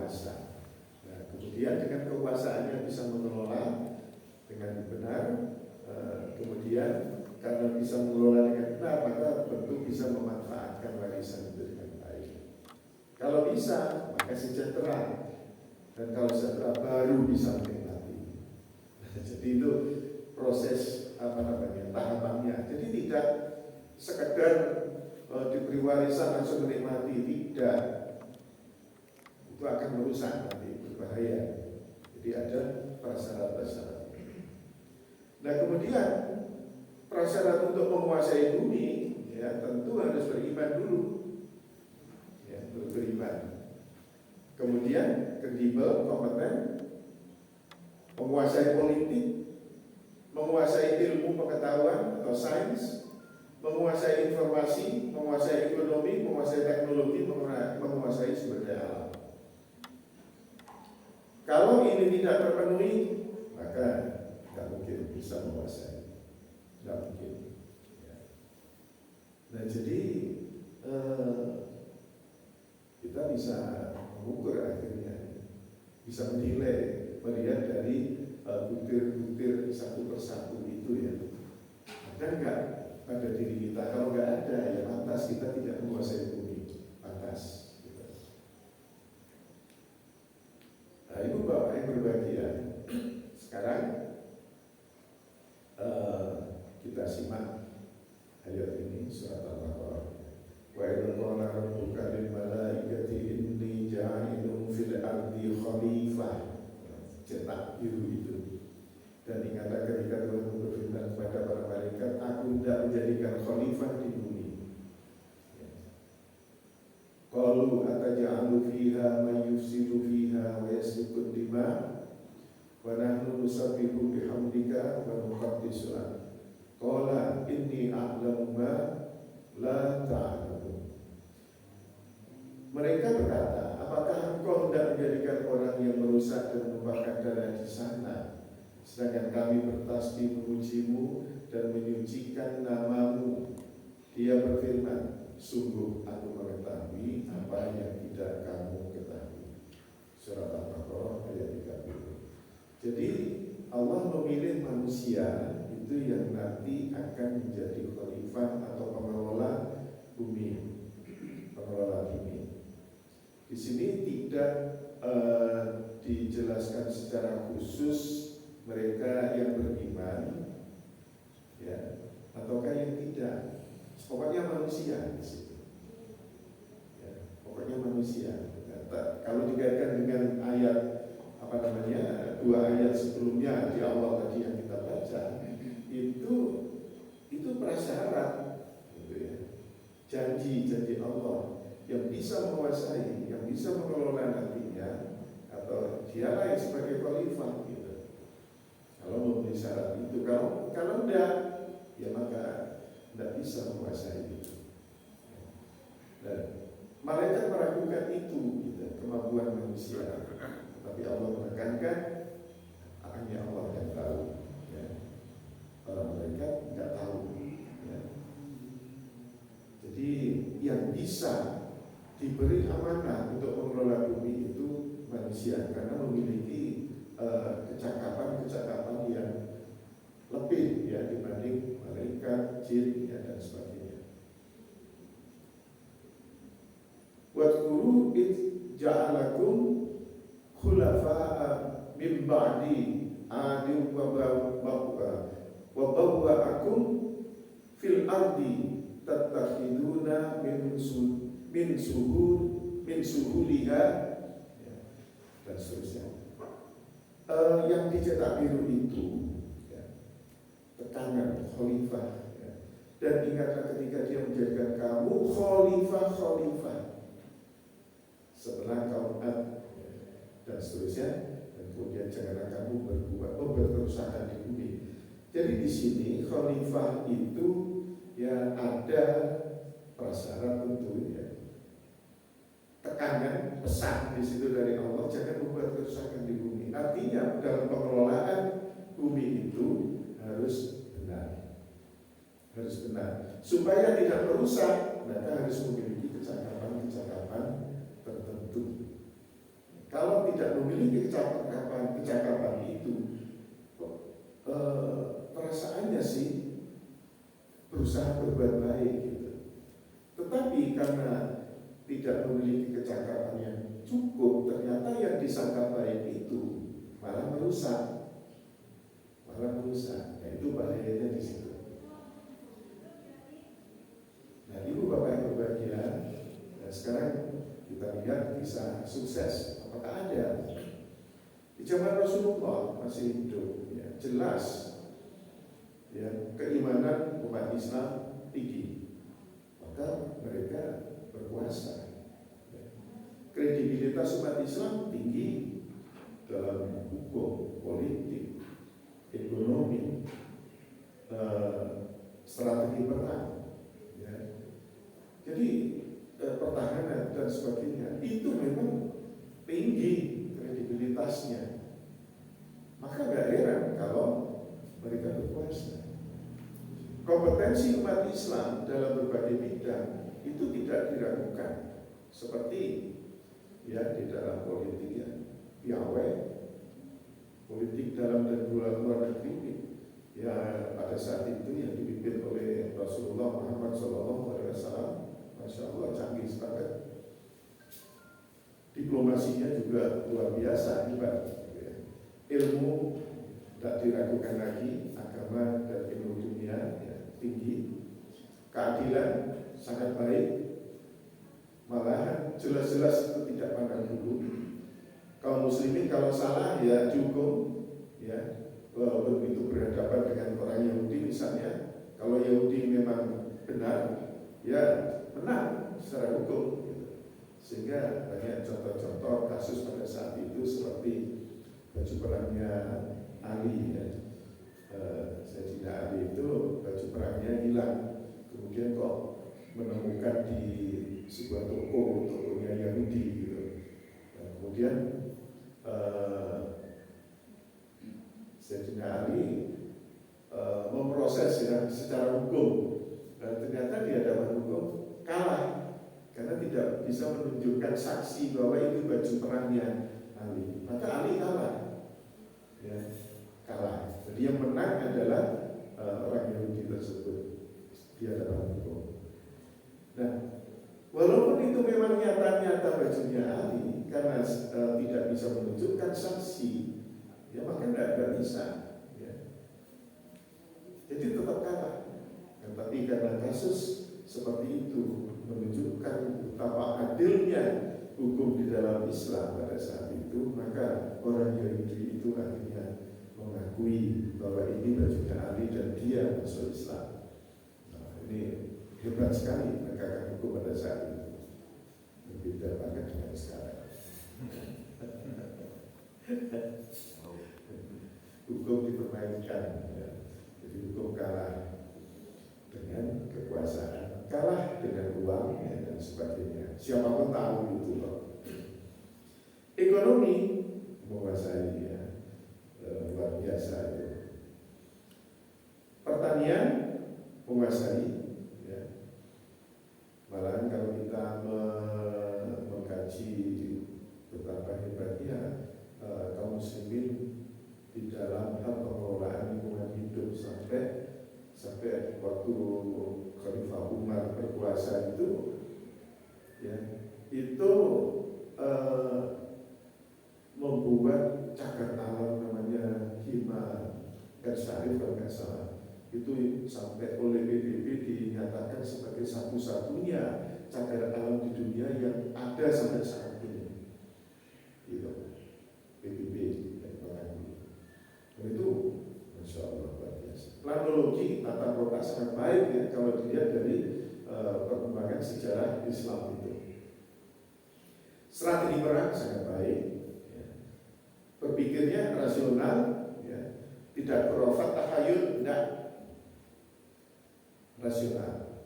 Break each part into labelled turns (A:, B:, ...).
A: berkuasa. Nah, kemudian dengan kekuasaannya bisa mengelola dengan benar, kemudian karena bisa mengelola dengan benar, maka tentu bisa memanfaatkan warisan itu dengan baik. Kalau bisa, maka sejahtera, dan kalau sejahtera baru bisa menikmati. Jadi itu proses tahapannya. Jadi tidak sekedar diberi warisan langsung menikmati, tidak. Itu akan merusak nanti, berbahaya. Jadi ada prasyarat-prasyarat. Nah, kemudian prasyarat untuk menguasai bumi, ya tentu harus beriman dulu, ya, beriman. Kemudian kredibel, kompeten, menguasai politik, menguasai ilmu pengetahuan atau sains, menguasai informasi, menguasai ekonomi, menguasai teknologi, menguasai sumber daya alam. Kalau ini tidak terpenuhi, maka tidak mungkin bisa menguasai. Tidak mungkin. Nah, jadi kita bisa mengukur akhirnya, bisa menilai, melihat dari butir-butir satu persatu itu ya. Ada enggak pada diri kita? Kalau enggak ada, ya pantas kita tidak menguasai bumi. Pantas. Nah, ibu bapak yang berbahagia, sekarang kita simak ayat ini, surat Al-Baqarah. Wa idza qala rabbuka lil malaikati inni ja'ilun fil ardi khalifah. Cetak biru itu. Dan ingatlah ketika Tuhan berfirman kepada para malaikat, aku tidak menjadikan khalifah di bumi. Qalu ataj'alu fiha may yufsidu fiha wa yasfiku dima wa nahnu nusabbihu bihamdika wa nuqaddisu lak. Qala inni a'lamu ma la ta'lamun. Mereka berkata, apakah engkau hendak menjadikan orang yang merusak dan menumpahkan darah di sana, sedangkan kami bertasbih memujimu dan menyucikan namamu? Dia berfirman, sungguh aku mengetahui apa yang tidak kamu ketahui. Surat Al-Baqarah ayat 30. Jadi Allah memilih manusia itu yang nanti akan menjadi khalifah atau pengelola bumi, pengelola bumi. Di sini tidak dijelaskan secara khusus mereka yang beriman, ya, ataukah yang tidak. Pokoknya manusia di situ. Ya, pokoknya manusia. Kalau dikaitkan dengan ayat dua ayat sebelumnya di awal tadi yang kita baca, itu prasyarat, gitu ya. Janji Allah yang bisa menguasai, yang bisa mengelola nantinya, atau dialah yang sebagai khalifah, gitu. Kalau memenuhi syarat itu, kalau enggak, ya maka tidak bisa menguasai itu. Dan malaikat meragukan itu, gitu, kemampuan manusia. Tapi Allah menekankan, hanya Allah yang tahu. Ya. Para malaikat tidak tahu. Ya. Jadi yang bisa diberi amanah untuk mengelola bumi itu manusia, karena memiliki kecakapan yang lebih ya dibanding malaikat, jin ya, dan sebagainya. Wadhkuru id ja'alakum khulafa'a min ba'di adin wa bawwa'akum fil ardi tattakhiduna min suhuliha ya, dan seterusnya. Yang dicetak biru itu ya, tekanan khalifah ya. Dan ingatlah ketika dia menjadikan kamu khalifah setelah kaum Ad ya, dan seterusnya. Dan kemudian janganlah kamu membuat kerusakan di bumi. Jadi di sini khalifah itu ya ada prasyarat tentu ya. Tekanan pesan di situ dari Allah, jangan membuat kerusakan di bumi. Artinya dalam pengelolaan bumi itu harus benar, supaya tidak merusak. Maka harus memiliki kecakapan tertentu. Kalau tidak memiliki kecakapan itu, perasaannya sih berusaha berbuat baik gitu. Tetapi karena tidak memiliki kecakapan yang cukup, ternyata yang disangka baik itu malah merusak. Nah, itu bahayanya di situ. Nah, Ibu Bapak yang berbahagia, nah sekarang kita lihat kisah sukses. Apakah ada? Di zaman Rasulullah masih hidup, ya, jelas ya, keimanan umat Islam tinggi, maka mereka berkuasa. Kredibilitas umat Islam tinggi dalam hukum, politik, ekonomi, strategi perang, ya. Jadi pertahanan dan sebagainya itu memang tinggi kredibilitasnya. Maka gak heran kalau mereka berkuasa. Kompetensi umat Islam dalam berbagai bidang itu tidak diragukan, seperti ya di dalam politik ya, piawai, politik dalam dan luar negeri ya, pada saat itu yang dipimpin oleh Rasulullah Muhammad SAW, Masya Allah canggih sekali. Diplomasinya juga luar biasa hebat. Ilmu tak diragukan lagi, agama dan ilmu dunia ya, tinggi, keadilan sangat baik, malahan jelas-jelas itu tidak pandang bulu. Kaum muslimin kalau salah ya dihukum, ya walaupun itu berhadapan dengan orang Yahudi misalnya, kalau Yahudi memang benar, ya menang secara hukum. Sehingga banyak contoh-contoh kasus pada saat itu seperti baju perangnya Ali ya. Sayyidina Ali itu baju perangnya hilang, kemudian kok menemukan di sebuah tokonya Yahudi gitu. Nah, kemudian Sayyidina Ali memproses ya secara hukum, dan ternyata di hadapan hukum kalah karena tidak bisa menunjukkan saksi bahwa itu baju perangnya Ali. Maka Ali kalah, ya, kalah. Jadi yang menang adalah orang Yahudi tersebut di hadapan hukum. Nah, walaupun itu memang nyata-nyata bajunya Ali, karena tidak bisa menunjukkan saksi, ya maka tidak bisa. Ya. Jadi tetap kalah. Tapi karena kasus seperti itu menunjukkan betapa adilnya hukum di dalam Islam pada saat itu, maka orang Yahudi itu akhirnya mengakui bahwa ini bajunya Ali dan dia masuk Islam. Nah, ini hebat sekali penegakan hukum pada saat itu, berbeda banget dengan sekarang. Hukum dipermainkan, ya. Jadi hukum kalah dengan kekuasaan, kalah dengan uang ya, dan sebagainya. Siapapun tahu itu loh. Ekonomi menguasai ya, luar biasa itu. Pertanian menguasai ya. Malahan kalau kita mengkaji betapa hebatnya kaum muslimin di dalam hal pengelolaan lingkungan hidup sampai waktu Khalifah Umar berkuasa itu, ya, itu membuat cagar alam namanya Hima Syarif kalau nggak salah, itu sampai oleh PBB dinyatakan sebagai satu-satunya cagar alam di dunia yang ada sampai saat ini. Gitu. PBB dan orang itu, Masya Allah luar biasa. Planologi tata kota sangat baik ya kalau dilihat dari perkembangan sejarah Islam itu. Strategi perang sangat baik, ya. Berpikirnya rasional, ya. Tidak berofat tahayul, tidak rasional.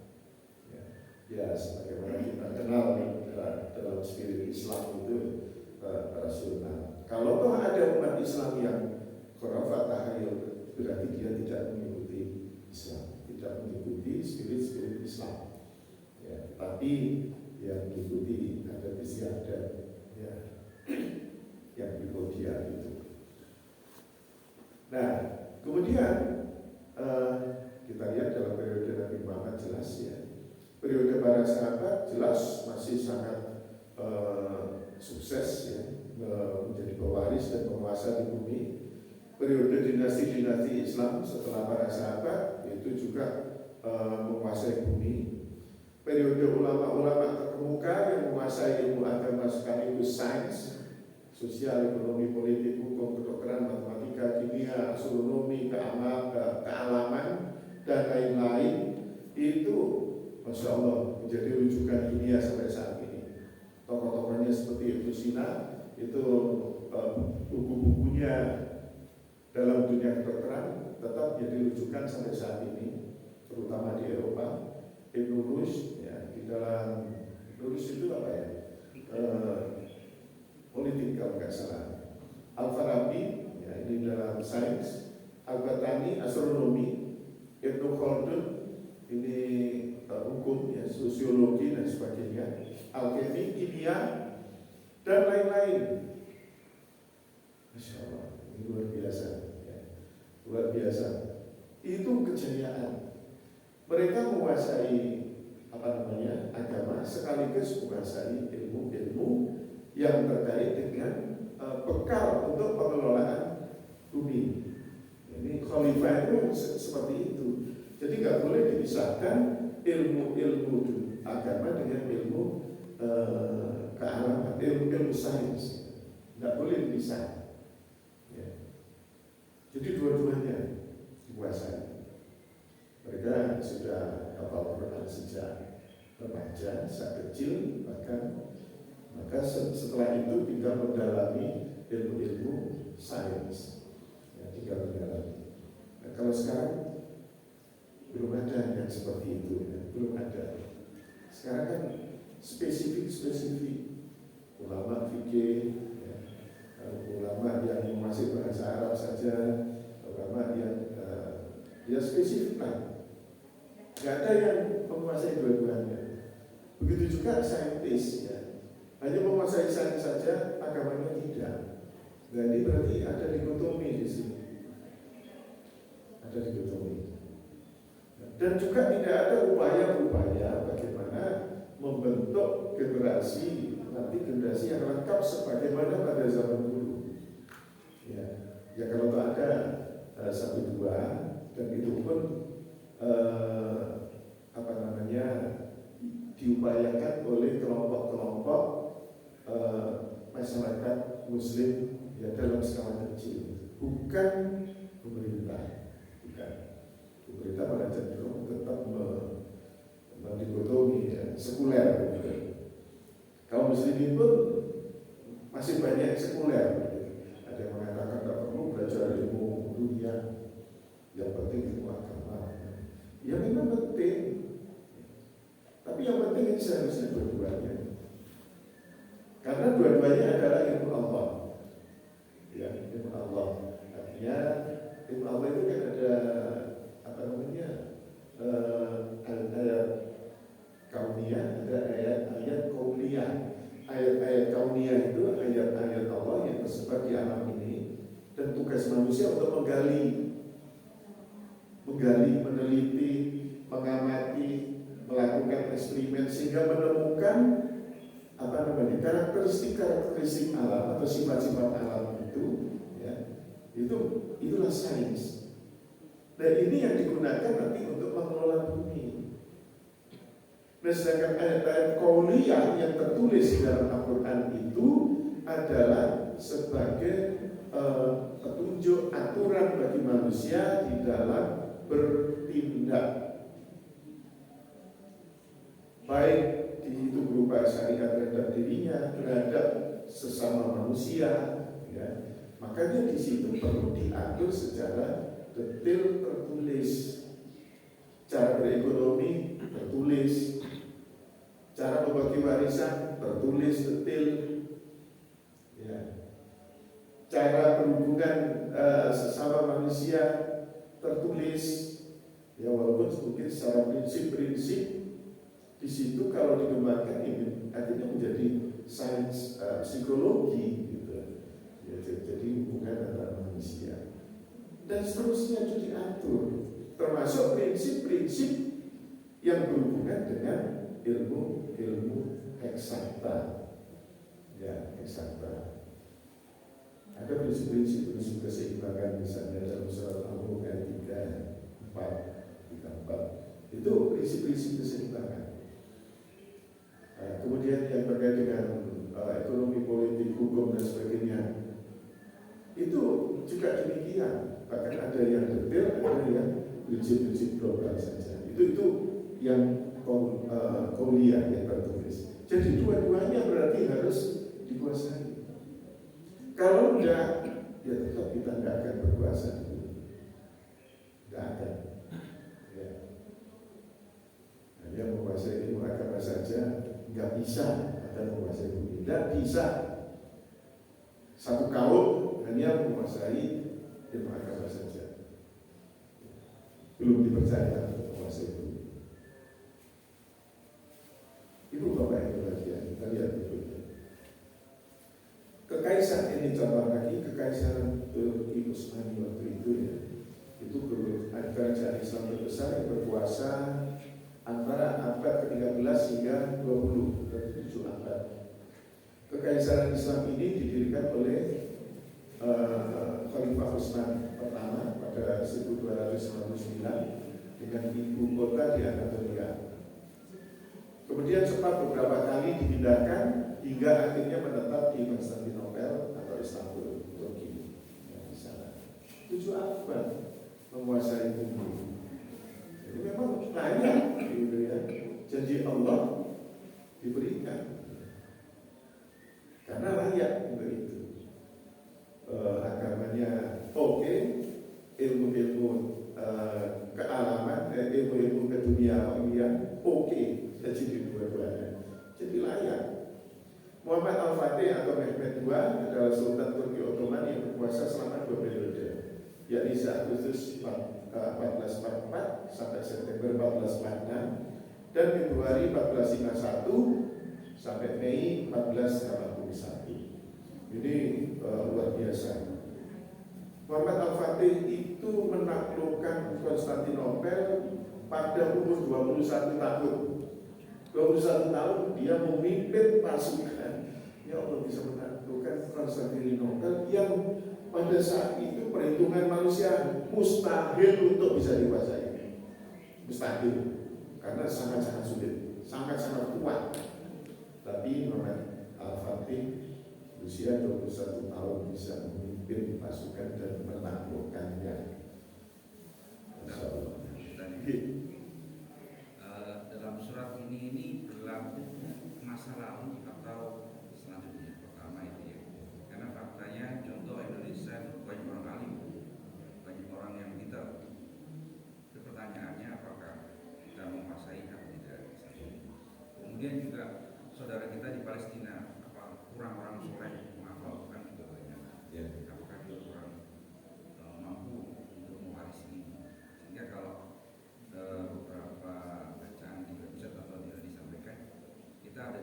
A: Ya, sebagaimana kita kenal dalam spirit Islam itu rasional. Kalau toh ada umat Islam yang khurafat tahayul, berarti dia tidak mengikuti Islam, tidak mengikuti spirit Islam. Ya, tapi yang mengikuti adat istiadat, ya, yang Kemudian kita lihat dalam periode Nabi Muhammad jelas ya, periode para sahabat jelas masih sangat sukses ya, menjadi pewaris dan penguasa di bumi. Periode dinasti-dinasti Islam setelah para sahabat itu juga menguasai bumi. Periode ulama-ulama terkemuka yang menguasai ilmu agama sekaligus sains, sosial, ekonomi, politik, hukum, kedokteran, matematika, kimia, astronomi, kealaman, dan lain-lain, itu Masya Allah menjadi rujukan dunia sampai saat ini. Tokoh-tokohnya seperti Ibnu Sina, itu buku-bukunya dalam dunia kedokteran tetap jadi rujukan sampai saat ini, terutama di Eropa. Ibnu Rushd ya, di dalam Ibnu Rushd itu apa ya? Politik kalau nggak salah. Al-Farabi ya, ini dalam sains. Al-Batani astronomi. Ibnu Khaldun ini hukum ya, sosiologi dan sebagainya. Alkemi, kimia dan lain-lain. Masya Allah, ini luar biasa ya. Luar biasa. Itu kejayaan. Mereka menguasai agama sekaligus menguasai ilmu-ilmu yang terkait dengan bekal untuk pengelolaan bumi. Ini khalifah itu seperti itu. Jadi nggak boleh dipisahkan ilmu-ilmu agama dengan ilmu kealaman, ilmu sains. Nggak boleh dipisah. Ya. Jadi dua-duanya dikuasai. Mereka sudah hafal Quran sejak remaja, sejak kecil bahkan. Maka setelah itu tinggal mendalami ilmu-ilmu sains, ya, tinggal mendalami. Nah, kalau sekarang belum ada yang seperti itu, ya, belum ada. Sekarang kan spesifik ulama fikih, ya, ulama yang masih bahasa Arab saja, ulama yang ya spesifik lah. Nggak ada yang menguasai dua-duanya. Begitu juga saintis ya. Hanya menguasai sains saja, agamanya tidak. Jadi berarti ada dikotomi di sini. Ada dikotomi. Dan juga tidak ada upaya-upaya bagaimana membentuk generasi yang lengkap sebagaimana pada zaman dulu. Ya kalau tak ada satu dua, dan itu pun diupayakan oleh kelompok-kelompok masyarakat Muslim ya dalam skala kecil, bukan pemerintah. Pemerintah pada cenderung tetap mendikotomi ya, sekuler. Gitu. Kaum muslimin pun masih banyak sekuler. Gitu. Ada yang mengatakan tidak perlu belajar ilmu dunia, yang penting ilmu agama. Ya memang penting. Tapi yang penting ini seharusnya dua-duanya. Karena dua-duanya adalah ilmu Allah. Ya, ilmu Allah. Artinya ilmu Allah itu kan ada ayat kauniyah, ada ayat kauniyah. Ayat-ayat kauniyah itu ayat-ayat Allah yang tersebar di alam ini, dan tugas manusia untuk menggali, meneliti, mengamati, melakukan eksperimen sehingga menemukan karakteristik alam atau sifat-sifat alam itu, ya, itulah sains. Dan ini yang digunakan nanti untuk mengelola bumi. Nah, sedangkan ayat-ayat qauliyah yang tertulis dalam Al-Quran itu adalah sebagai petunjuk aturan bagi manusia di dalam bertindak, baik itu berupa syariat terhadap dirinya, terhadap sesama manusia, ya. Makanya di situ perlu diatur secara detail, tertulis. Cara berekonomi tertulis, cara membagi warisan tertulis detail, ya. Cara berhubungan sesama manusia tertulis, ya, walaupun mungkin secara prinsip-prinsip di situ kalau dikembangkan ini akhirnya menjadi sains psikologi gitu. Ya, jadi hubungan antara manusia. dan seterusnya itu diatur, termasuk prinsip-prinsip yang berhubungan dengan ilmu eksakta, ya eksakta. Ada prinsip-prinsip keseimbangan misalnya dalam surat Al-Mulk ayat 3, 4, itu prinsip-prinsip keseimbangan. Kemudian yang terkait dengan ekonomi, politik, hukum dan sebagainya, itu juga demikian. Bahkan ada yang detail, ada yang prinsip-prinsip global saja. Itu yang kuliah yang tertulis. Jadi dua-duanya berarti harus dikuasai. Kalau enggak, ya tetap kita enggak akan berkuasa dulu. Enggak akan. Ya. Hanya menguasai ilmu agama saja enggak bisa akan menguasai bumi. Enggak bisa. Satu kaum hanya menguasai ilmu agama saja, belum dipercaya untuk menguasai bumi. Ibu bapak yang berbahagia, kita lihat berikutnya. Kekaisaran ini contoh lagi, kekaisaran Turki Utsmani waktu itu ya, itu kerajaan Islam terbesar yang berkuasa antara abad ke-13 hingga 20, berarti 7 abad. Kekaisaran Islam ini didirikan oleh Khalifah Utsman pertama pada 1299 dengan ibu kota di Anatolia. Kemudian sempat beberapa kali dipindahkan hingga akhirnya menetap di Konstantinopel atau Istanbul, Turki. Ya, di sana. 7 abad menguasai bumi. Jadi memang layak, gitu ya. Janji Allah diberikan karena layak untuk itu. Agamanya oke, ilmu-ilmu kealaman, ilmu-ilmu keduniawian oke. Jadi dua-duanya, jadi layak. Muhammad Al-Fatih atau Mehmed II adalah Sultan Turki Ottoman yang berkuasa selama 2 periode, yakni Agustus 1444 sampai September 1446 dan Februari 1451 sampai Mei 1481. Ini luar biasa. Muhammad Al-Fatih itu menaklukkan Konstantinopel pada umur 21 tahun. 21 tahun dia memimpin pasukan. Ya Allah, bisa menaklukkan Konstantinopel yang pada saat itu perhitungan manusia mustahil untuk bisa dikuasai. Mustahil, karena sangat-sangat sulit, sangat-sangat kuat. Tapi Muhammad Al-Fatih usia 21 tahun bisa memimpin pasukan dan menaklukkannya. Masya Allah.
B: Dalam surat ini berlaku masa lalu atau selanjutnya? Pertama itu ya, karena faktanya contoh Indonesia itu banyak orang alim, banyak orang yang pintar. Itu pertanyaannya apakah kita menguasai atau tidak. Kemudian juga saudara kita di Palestina, apa kurang orang soleh menghafalkan juga banyak. Ya. Apakah dia kurang mampu untuk mewarisi ini? Sehingga kalau beberapa bacaan di website atau tidak disampaikan, kita ada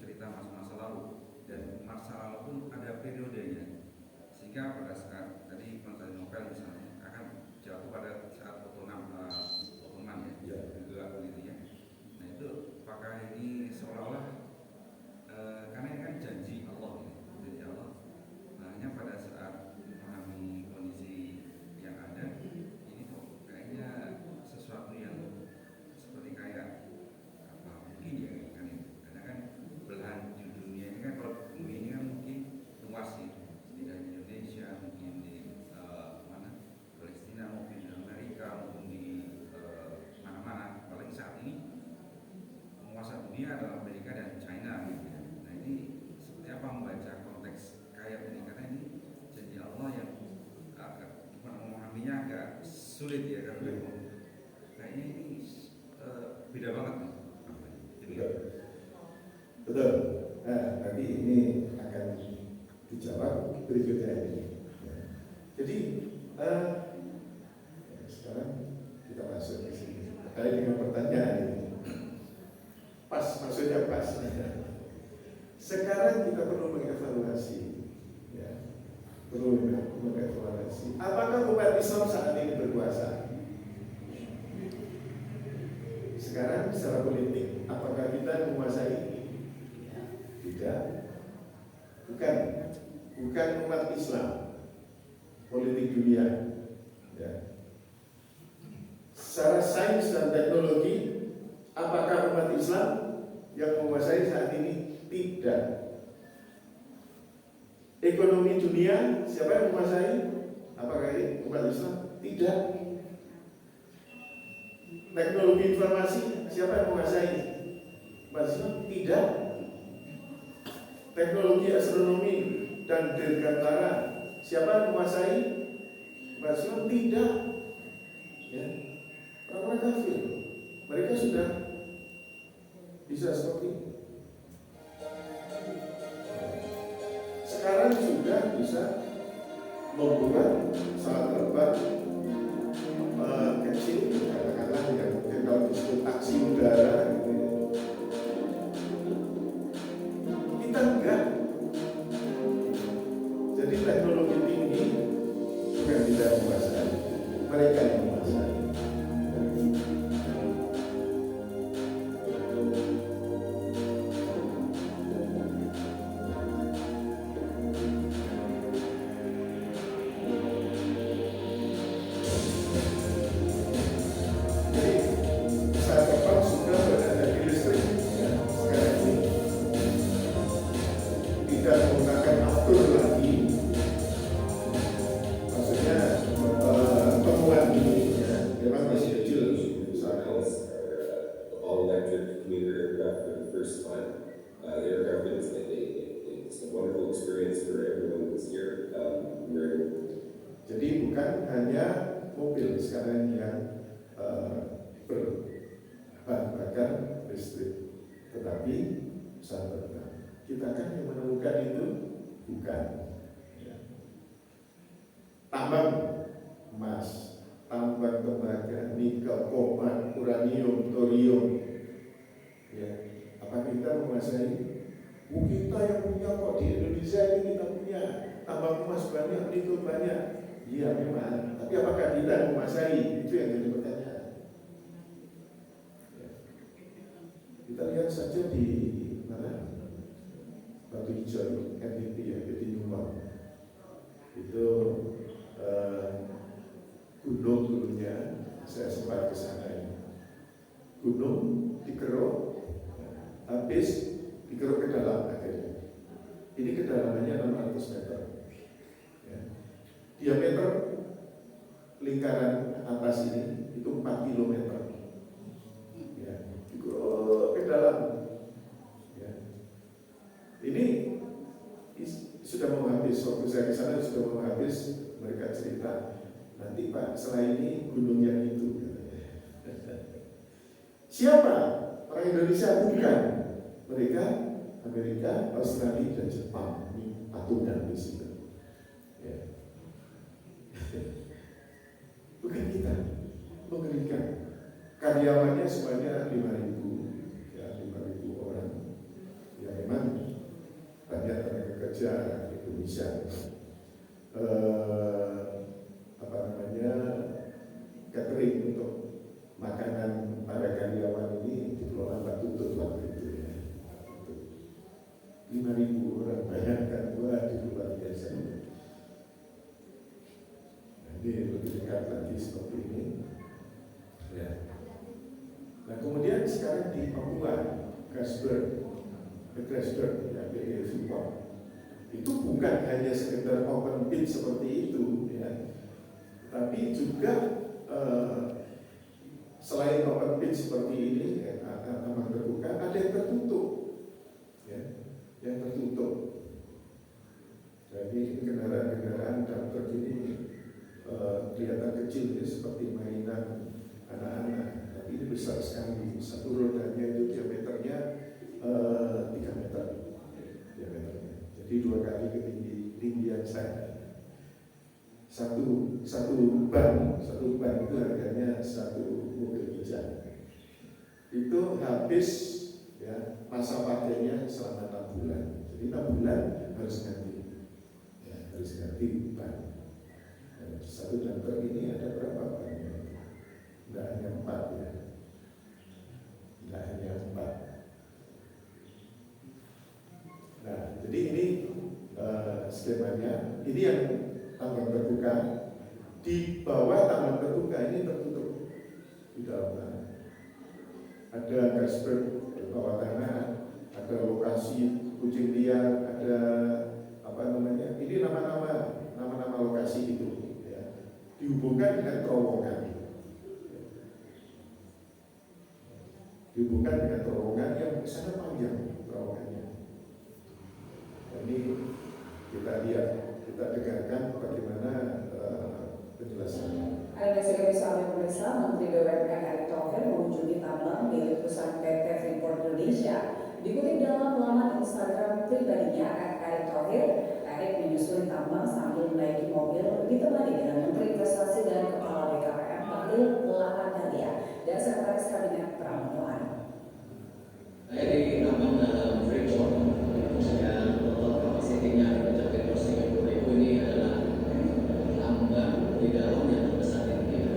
B: cerita masa-masa lalu, dan masa lalu pun ada periodenya, sehingga pada saat tadi Konstantinopel misalnya akan jatuh pada saat Ottoman ya, juga begitu ya. Nah itu apakah ini seolah-olah karena ini kan janji Allah ini, janji Allah. Nah, hanya pada saat memahami kondisi yang ada, ini kok kayaknya sesuatu yang seperti kayak apa mungkin ya kan ini. Karena kan belahan di dunia ini kan, kalau bumi ini kan mungkin luas ya, tidak di Indonesia, mungkin di mana Palestina, mungkin di Amerika, maupun di mana-mana. Paling saat ini penguasa dunia adalah Amerika dan China gitu ya. Nah ini seperti apa membaca konteks kayak ini, karena ini janji Allah yang agak memahaminya agak sulit ya, karena kayaknya ini beda banget nih.
A: Betul. Nah, nanti ini akan dijawab berikutnya ini. Jadi sekarang kita masuk ke sini terkait dengan pertanyaan ini. Pas, maksudnya pas. Sekarang kita perlu mengevaluasi, ya, perlu mengevaluasi demokrasi. Apakah umat Islam saat ini berkuasa? Sekarang secara politik, apakah kita menguasai? Tidak. Bukan umat Islam, politik dunia. Ya. Secara sains dan teknologi, apakah umat Islam yang menguasai saat ini? Tidak. Ekonomi dunia, siapa yang menguasai? Apakah ini umat Islam? Tidak. Teknologi informasi, siapa yang menguasai? Umat Islam? Tidak. Teknologi astronomi dan dirgantara, siapa yang menguasai? Umat Islam? Tidak. Ya. Orang-orang kafir, mereka sudah bisa seperti ini. Sekarang sudah bisa membuat pesawat terbang kecil, katakanlah yang mungkin kalau disebut taksi udara gitu. Kita enggak. Jadi teknologi tinggi bukan tidak menguasai, mereka yang menguasai. Jadi bukan hanya mobil sekarang yang berbahan bakar listrik, tetapi pesawat terbang. Kita kan yang menemukan itu bukan. Ya. Tambang emas, tambang tembaga, nikel, kobalt, uranium, thorium. Ya. Apa kita menguasai? Kita yang punya kok di Indonesia ini kita punya. Tambang emas banyak, nikel banyak. Iya memang, tapi apakah kita menguasai? Itu yang jadi pertanyaan. Ya. Kita lihat saja di mana Batu Hijau, NTT ya, di Nuwang. Itu gunung dulunya, saya sempat ke sana ya. Gunung dikeruk, habis dikeruk ke dalam akhirnya. Ini kedalamannya 600 meter. Diameter lingkaran atas ini itu 4 km. Ya, ke dalam. Ya. Ini sudah mau habis. Waktu saya ke sana sudah mau habis. Mereka cerita, nanti Pak, setelah ini gunungnya itu. Siapa? Orang Indonesia bukan. Mereka Amerika, Australia, dan Jepang. Ini patungan di situ. Ya. Bukan kita, mengerikan. Karyawannya semuanya 5.000, ya 5.000 orang. Ya memang banyak tenaga kerja Indonesia. Catering untuk makanan para karyawan ini dikelola Mbak Tutut waktu itu ya. 5.000 orang, bayangkan, wah itu luar biasa. Ini lebih dekat lagi seperti ini. Ya. Nah kemudian sekarang di Papua, Grasberg, ya, PE Freeport, itu bukan hanya sekedar open pit seperti itu, ya, tapi juga selain open pit seperti ini, tambang terbuka, ada yang tertutup, ya, yang tertutup. Jadi kendaraan-kendaraan daftar ini kelihatan kecil ya, seperti mainan anak-anak, tapi ini besar sekali. Satu rodanya itu diameternya 3 meter diameternya. Jadi 2 kali ketinggian saya. Satu ban itu harganya 1 mobil hijau. Itu habis ya masa pakainya selama 6 bulan. Jadi 6 bulan harus ganti, ya, harus ganti ban. Satu danker ini ada berapa banyak? Tidak hanya 4 ya. Tidak hanya 4. Nah, jadi ini skemanya. Ini yang taman terbuka. Di bawah taman terbuka ini tertutup di dalam tanah. Ada gasper di bawah tanah, ada lokasi kucing liar, ada apa namanya? Ini nama-nama lokasi itu. Dihubungkan dengan terowongan. Dihubungkan dengan terowongan yang sangat panjang terowongannya. Ini kita lihat, kita dengarkan bagaimana penjelasannya.
C: Ada Sekretaris Pemerintah Menteri BUMN Erick Thohir mengunjungi tambang milik perusahaan PT Freeport Indonesia. Dikutip dalam laman Instagram pribadinya @Erick Thohir, Erick menyusuri tambang sambil menaiki mobil ditemani dengan Menteri Investasi dan Kepala BKPM Bahlil Lahadalia dan Sekretaris Kabinet Pramono Anung.
D: Saya di tambang dalam Freeport yang total kapasitinya mencapai 250.000 ini adalah tambang di dalam yang terbesar di dunia.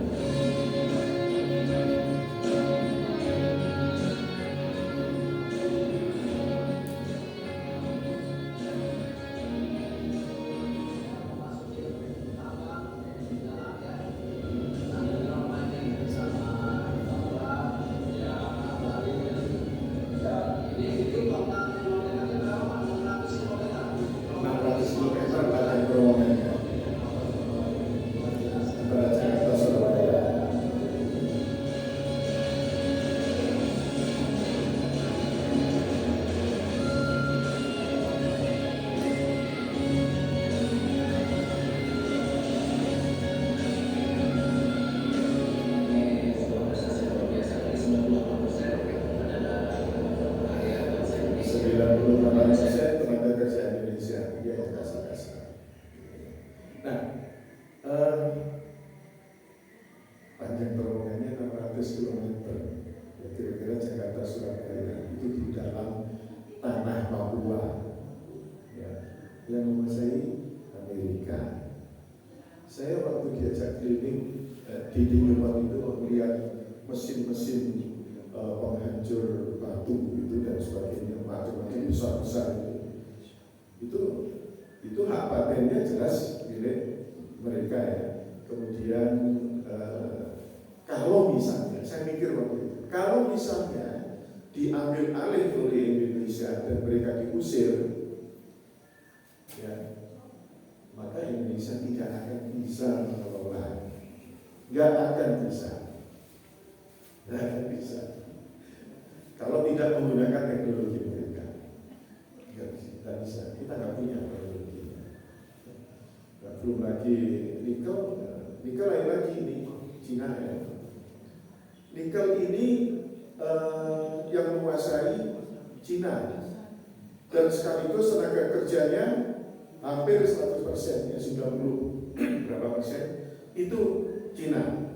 A: Panjang terowongannya 600 km. Ya, kira-kira Jakarta Surabaya itu di dalam tanah Papua. Ya, yang menguasai Amerika. Saya waktu diajak keliling di Newport itu melihat mesin-mesin penghancur batu itu dan sebagainya, macam-macam besar-besar itu hak patennya jelas milik mereka ya. Kemudian kalau misalnya, saya mikir waktu itu, kalau misalnya diambil alih oleh Indonesia dan mereka diusir, ya, maka Indonesia tidak akan bisa mengelola, nggak akan bisa. Kalau tidak menggunakan teknologi mereka, nggak bisa. Kita nggak punya teknologinya. Belum lagi nikel lain lagi ini Cina ya. Nikel ini yang menguasai Cina dan sekaligus tenaga kerjanya hampir 100%, ya 90 berapa persen itu Cina.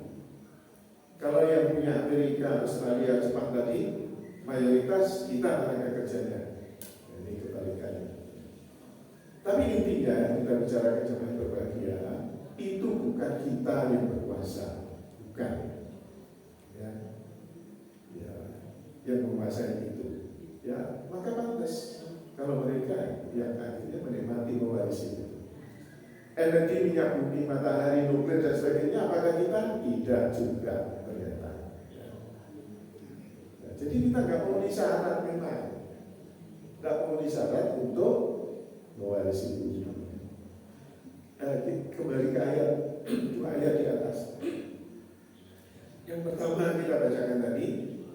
A: Kalau yang punya Amerika, Australia, Jepang tadi mayoritas kita tenaga kerjanya. Ini kebalikannya. Tapi intinya kita bicara kejaman berbahagia itu bukan kita yang berkuasa, bukan. Ya, yang menguasai itu. Ya, maka pantas kalau mereka yang akhirnya menikmati mewarisi itu. Energi minyak bumi, matahari, nuklir dan sebagainya, apakah kita? Tidak juga ternyata. Ya. Nah, jadi kita nggak memenuhi syarat memang, nggak memenuhi syarat untuk mewarisi bumi. Kembali ke ayat, 2 ayat di atas. Yang pertama kita bacakan tadi,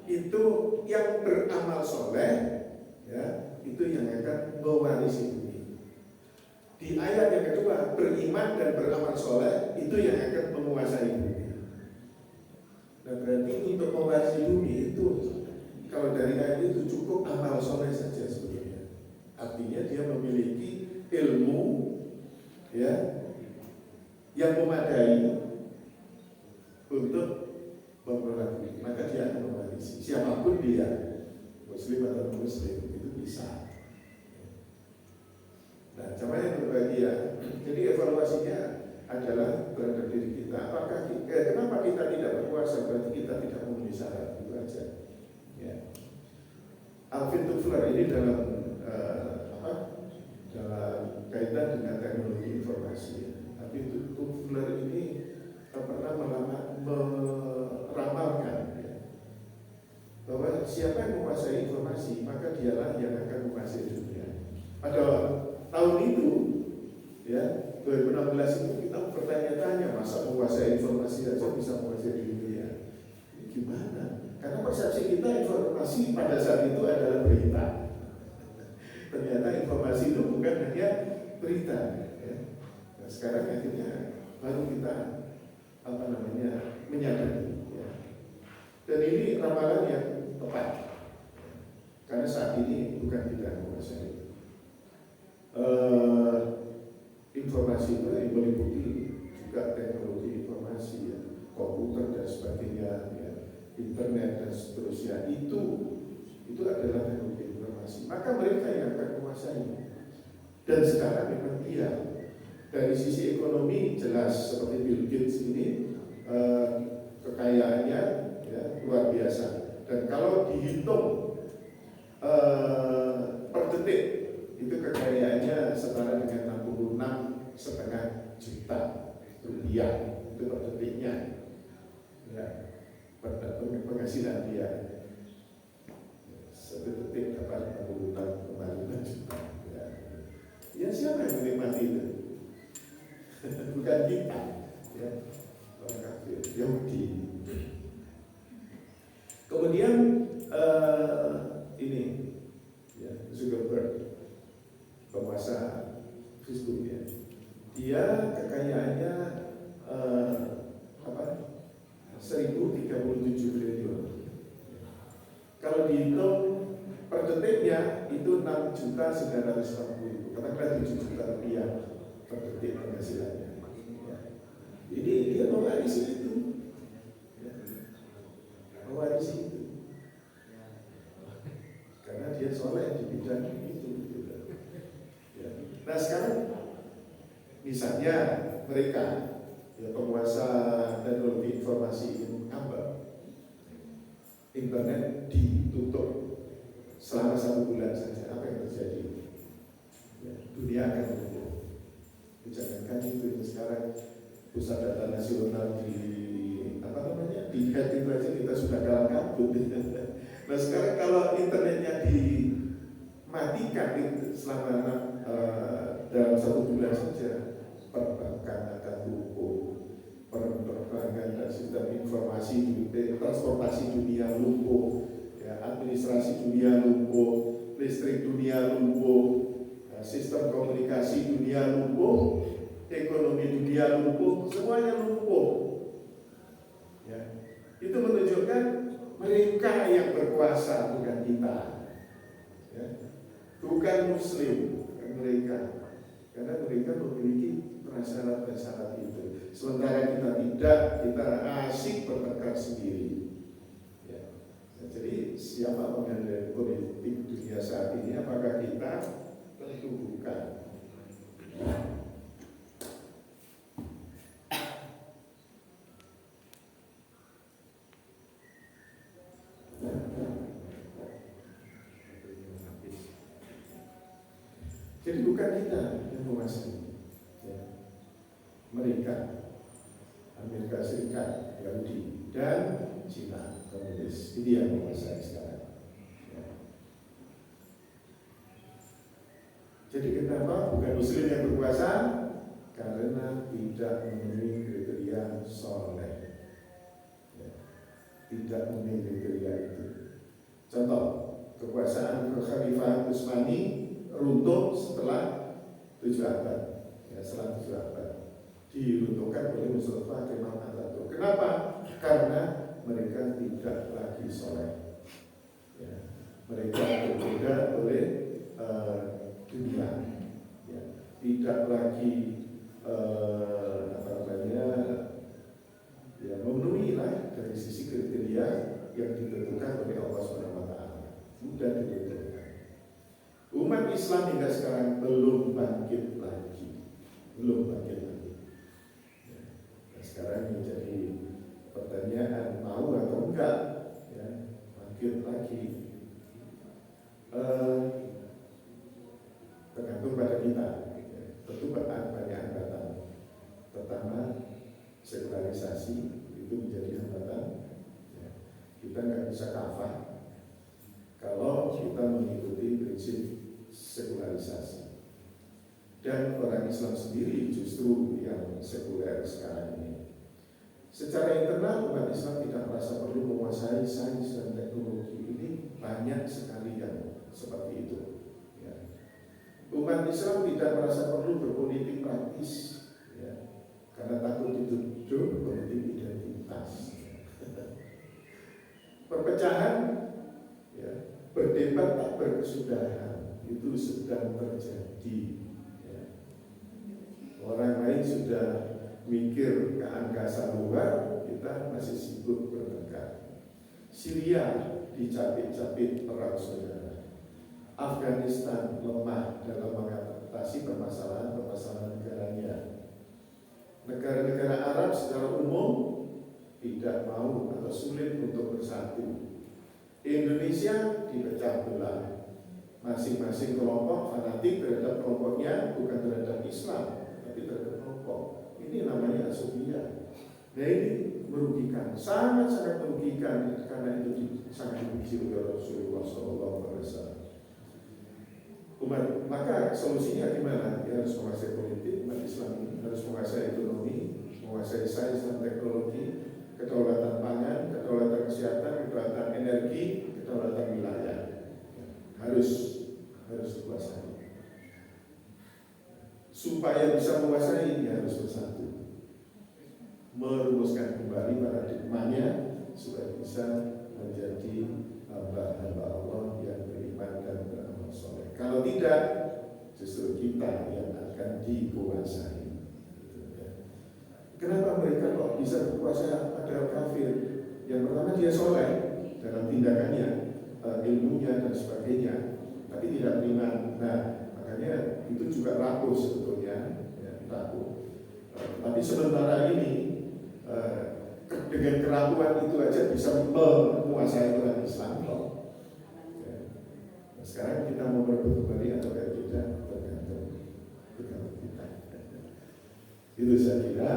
A: itu yang beramal soleh, ya, itu yang akan mewarisi bumi. Di ayat yang kedua, beriman dan beramal soleh, itu yang akan menguasai bumi. Nah, berarti untuk mewarisi bumi itu, kalau dari ayat itu cukup amal soleh saja sebetulnya. Artinya dia memiliki ilmu, ya, yang memadai untuk mengelola bumi. Maka dia akan mewarisi. Siapapun dia, Muslim atau non-Muslim, itu bisa. Nah, caranya berbahagia. Jadi evaluasinya adalah terhadap diri kita. Kenapa kita tidak berkuasa? Berarti kita tidak memenuhi syarat, itu aja. Ya. Alvin Toffler ini dalam dalam kaitan dengan teknologi informasi. Alvin Toffler ini pernah meramalkan ya, bahwa siapa yang menguasai informasi maka dialah yang akan menguasai dunia. Pada tahun itu, ya 2016 itu kita bertanya-tanya, masa menguasai informasi saja bisa menguasai dunia? Ini gimana? Karena persepsi kita informasi pada saat itu adalah berita. Ternyata informasi itu bukan hanya berita. Ya. Nah, sekarang akhirnya baru kita menyadari. Ya. Dan ini ramalan yang tepat. Karena saat ini bukan kita menguasai. Informasi itu meliputi juga teknologi informasi, ya, komputer dan sebagainya, ya, internet dan seterusnya. Itu adalah teknologi informasi. Maka mereka yang akan menguasai. Dan sekarang memang iya. Dari sisi ekonomi jelas seperti Bill Gates ini kekayaannya ya, luar biasa. Dan kalau dihitung per detik itu kekayaannya setara dengan 66,5 juta rupiah itu per detiknya. Ya, penghasilan dia satu detik dapat 66,5 juta. Ya siapa yang menikmati itu? Bukan kita, ya, orang kafir, Yahudi. Kemudian ini, ya, Zuckerberg, penguasa Facebook, ya, dia kekayaannya 1.037 triliun. Kalau dihitung per detiknya itu 6.940.000, katakanlah 7 juta rupiah per detik penghasilannya. Ya. Jadi dia mewarisi itu, ya. Mewarisi itu, karena dia soleh di bidang itu. Ya. Nah sekarang misalnya mereka ya, penguasa teknologi informasi ambang, internet ditutup selama 1 bulan saja, apa yang terjadi? Ya, dunia akan lumpuh. Jangankan itu sekarang pusat data nasional di hack itu aja kita sudah kalah kabut. Nah sekarang kalau internetnya dimatikan selama dalam 1 bulan saja, perbankan akan lumpuh, penerbangan dan sistem informasi, transportasi dunia lumpuh, ya, administrasi dunia lumpuh, listrik dunia lumpuh, ya, sistem komunikasi dunia lumpuh, ekonomi dunia lumpuh, semuanya lumpuh. Ya. Itu menunjukkan mereka yang berkuasa, bukan kita. Ya. Bukan Muslim, bukan mereka. Karena mereka memiliki prasyarat-prasyarat itu. Sementara kita tidak, kita asik bertengkar sendiri. Ya. Nah, jadi siapa pengendali politik dunia saat ini? Apakah kita? Tentu bukan. Jadi bukan kita yang menguasai, ya. Mereka, Amerika Serikat, Yahudi, dan Cina komunis, ini yang menguasai sekarang. Ya. Jadi kenapa bukan Muslim yang berkuasa? Karena tidak memenuhi kriteria soleh, ya. Tidak memenuhi kriteria itu. Contoh, kekuasaan Khalifah Utsmani runtuh setelah 7 abad, ya, setelah 7 abad diruntuhkan oleh Mustafa Kemal Atatürk. Kenapa? Karena mereka tidak lagi soleh, ya. Mereka berbeda oleh dunia, ya. Tidak lagi ya, memenuhi lah dari sisi kriteria yang ditentukan oleh Allah SWT. Sudah ditentukan. Umat Islam hingga sekarang belum bangkit lagi, belum bangkit lagi. Islam sendiri justru yang sekuler sekarang ini. Secara internal umat Islam tidak merasa perlu menguasai sains dan teknologi. Ini banyak sekali yang seperti itu. Ya. Umat Islam tidak merasa perlu berpolitik praktis, ya, karena takut dituduh politik identitas. Perpecahan, ya, berdebat tak berkesudahan itu sedang terjadi. Ya. Orang lain sudah mikir ke angkasa luar, kita masih sibuk bertengkar. Syria dicapit-capit perang saudara. Afghanistan lemah dalam mengatasi permasalahan negaranya. Negara-negara Arab secara umum tidak mau atau sulit untuk bersatu. Indonesia dipecah belah. Masing-masing kelompok fanatik terhadap kelompoknya, bukan terhadap Islam, tapi terhadap kelompok. Ini namanya asubia. Nah ini merugikan, sangat-sangat merugikan, karena itu sangat dibenci oleh Rasulullah SAW. Maka solusinya gimana? Dia harus menguasai politik, umat Islam ini harus menguasai ekonomi, menguasai sains dan teknologi, kedaulatan pangan, kedaulatan kesehatan, kedaulatan energi, kedaulatan wilayah. Harus dikuasai. Supaya bisa menguasai, dia harus bersatu, merumuskan kembali paradigmanya supaya bisa menjadi hamba-hamba Allah yang beriman dan beramal soleh. Kalau tidak, justru kita yang akan dikuasai. Kenapa mereka kok bisa berkuasa padahal kafir? Yang pertama dia soleh dalam tindakannya, ilmunya dan sebagainya, tapi tidak beriman. Nah, makanya itu juga rapuh sebetulnya, ya, rapuh. Tapi sementara ini dengan kerapuhan itu aja bisa menguasai umat Islam. Ya. Nah, sekarang kita mau berebut kembali atau tidak, tergantung kita. Itu saya kira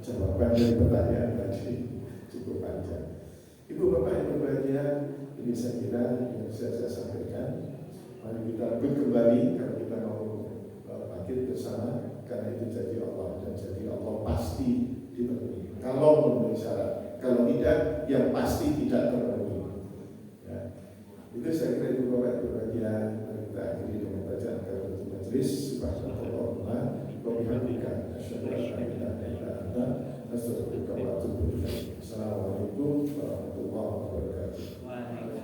A: jawaban dari pertanyaan tadi cukup panjang. Ibu bapak yang berbahagia, ini saya kira yang saya sampaikan. Mari kita rebut kembali kalau kita mau bangkit bersama, karena itu janji Allah, dan janji Allah pasti dipenuhi. Kalau memenuhi syarat, kalau tidak, yang pasti tidak terpenuhi. Ya. Itu saya kira ibu bapak yang berbahagia. Mari kita akhiri dengan bacaan kafaratul majelis. Subhanallahumma wa bihamdika asyhadu an la ilaha illa anta astaghfiruka wa atubu ilaik. Assalamualaikum warahmatullahi wabarakatuh.